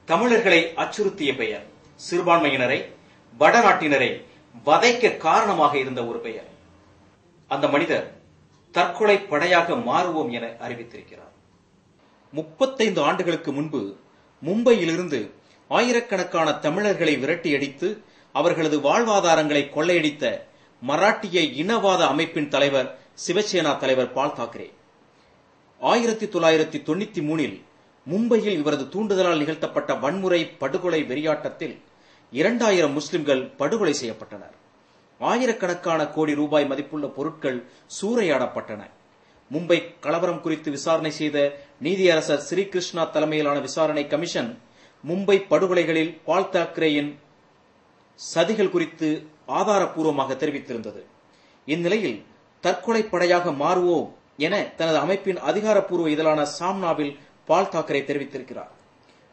தமிழர்களை அச்சுறுத்திய பெயர், சிறுபான்மையினரை, வடநாட்டினரை வதைக்க காரணமாக இருந்த ஒரு பெயர். அந்த மனிதர் தற்கொலை படையாக மாறுவோம் என அறிவித்திருக்கிறார். 35 ஆண்டுகளுக்கு முன்பு மும்பையிலிருந்து ஆயிரக்கணக்கான தமிழர்களை விரட்டியடித்து அவர்களது வாழ்வாதாரங்களை கொள்ளையடித்த மராட்டிய இனவாத அமைப்பின் தலைவர் சிவசேனா தலைவர் பால் தாக்கரே 1993 மும்பையில் இவரது தூண்டுதலால் நிகழ்த்தப்பட்ட வன்முறை படுகொலை வெறியாட்டத்தில் 2000 முஸ்லிம்கள் படுகொலை செய்யப்பட்டனர். ஆயிரக்கணக்கான கோடி ரூபாய் மதிப்புள்ள பொருட்கள் சூறையாடப்பட்டன. மும்பை கலவரம் குறித்து விசாரணை செய்த நீதியரசர் ஸ்ரீகிருஷ்ணா தலைமையிலான விசாரணை கமிஷன் மும்பை படுகொலைகளில் பால் தாக்கரேயின் சதிகள் குறித்து ஆதாரப்பூர்வமாக தெரிவித்திருந்தது. இந்நிலையில் தற்கொலை படையாக மாறுவோம் என தனது அமைப்பின் அதிகாரப்பூர்வ இதழான சாம்னாவில் பால் தாக்கரே தெரிவித்திருக்கிறார்.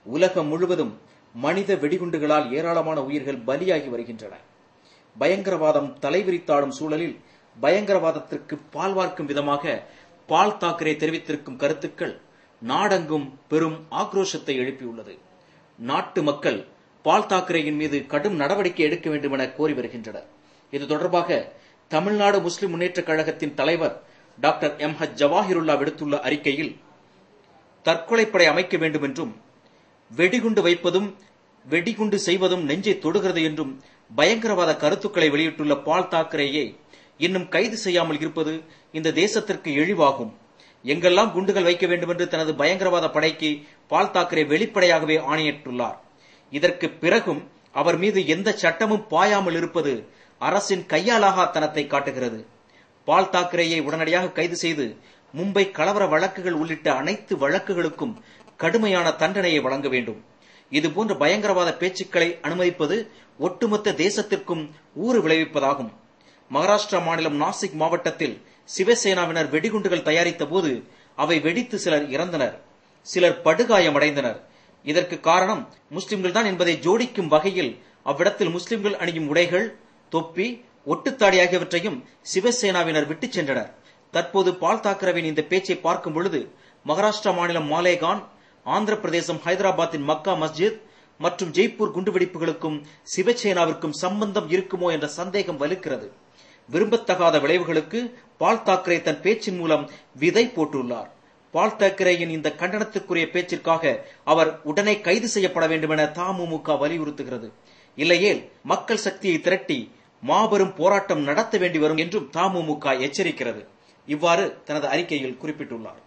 உலகம் முழுவதும் மனித வெடிகுண்டுகளால் ஏராளமான உயிர்கள் பலியாகி வருகின்றன. பயங்கரவாதம் தலைவிரித்தாடும் சூழலில் பயங்கரவாதத்திற்கு பால் வார்க்கும் விதமாக பால் தாக்கரே தெரிவித்திருக்கும் கருத்துக்கள் நாடெங்கும் பெரும் ஆக்ரோஷத்தை எழுப்பியுள்ளது. நாட்டு மக்கள் பால் தாக்கரேயின் மீது கடும் நடவடிக்கை எடுக்க வேண்டும் என கோரி வருகின்றனர். இது தொடர்பாக தமிழ்நாடு முஸ்லிம் முன்னேற்றக் கழகத்தின் தலைவர் டாக்டர் எம்.ஹெச். ஜவாஹிருல்லா விடுத்துள்ள அறிக்கையில், தற்கொலைப்படை அமைக்க வேண்டும் என்றும், வெடிகுண்டு வைப்பதும் வெடிகுண்டு செய்வதும் நெஞ்சை தொடுகிறது என்றும் பயங்கரவாத கருத்துக்களை வெளியிட்டுள்ள பால் தாக்கரேயை இன்னும் கைது செய்யாமல் இருப்பது இந்த தேசத்திற்கு இழிவாகும். எங்கெல்லாம் குண்டுகள் வைக்க வேண்டும் என்று தனது பயங்கரவாத படைக்கு பால் தாக்கரே வெளிப்படையாகவே ஆணையிட்டுள்ளார். இதற்கு பிறகும் அவர் மீது எந்த சட்டமும் பாயாமல் இருப்பது அரசின் கையாலாகாத்தனத்தை காட்டுகிறது. பால் தாக்கரேயை உடனடியாக கைது செய்து மும்பை கலவர வழக்குகள் உள்ளிட்ட அனைத்து வழக்குகளுக்கும் கடுமையான தண்டனையை வழங்க வேண்டும். இதுபோன்ற பயங்கரவாத பேச்சுக்களை அனுமதிப்பது ஒட்டுமொத்த தேசத்திற்கும் ஊறு விளைவிப்பதாகும். மகாராஷ்டிரா மாநிலம் நாசிக் மாவட்டத்தில் சிவசேனாவினர் வெடிகுண்டுகள் தயாரித்த போது அவை வெடித்து சிலர் இறந்தனர், சிலர் படுகாயமடைந்தனர். இதற்கு காரணம் முஸ்லிம்கள் தான் என்பதை ஜோடிக்கும் வகையில் அவ்விடத்தில் முஸ்லிம்கள் அணியும் உடைகள், தொப்பி, ஒட்டுத்தாடி ஆகியவற்றையும் சிவசேனாவினர் விட்டுச் சென்றனர். தற்போது பால் தாக்கரேவின் இந்த பேச்சை பார்க்கும் பொழுது மகாராஷ்டிரா மாநிலம் மாலேகான், ஆந்திர பிரதேசம் ஹைதராபாத்தின் மக்கா மஸ்ஜித் மற்றும் ஜெய்ப்பூர் குண்டுவெடிப்புகளுக்கும் சிவசேனாவிற்கும் சம்பந்தம் இருக்குமோ என்ற சந்தேகம் வலுக்கிறது. விரும்பத்தகாத விளைவுகளுக்கு பால் தாக்கரே தன் பேச்சின் மூலம் விதை போட்டுள்ளார். பால் தாக்கரேயின் இந்த கண்டனத்துக்குரிய பேச்சிற்காக அவர் உடனே கைது செய்யப்பட வேண்டும் என தமுமுக வலியுறுத்துகிறது. இல்லையேல் மக்கள் சக்தியை திரட்டி மாபெரும் போராட்டம் நடத்த வேண்டி வரும் என்றும் தமுமுக எச்சரிக்கிறது. இவ்வாறு தனது அறிக்கையில் குறிப்பிட்டுள்ளார்.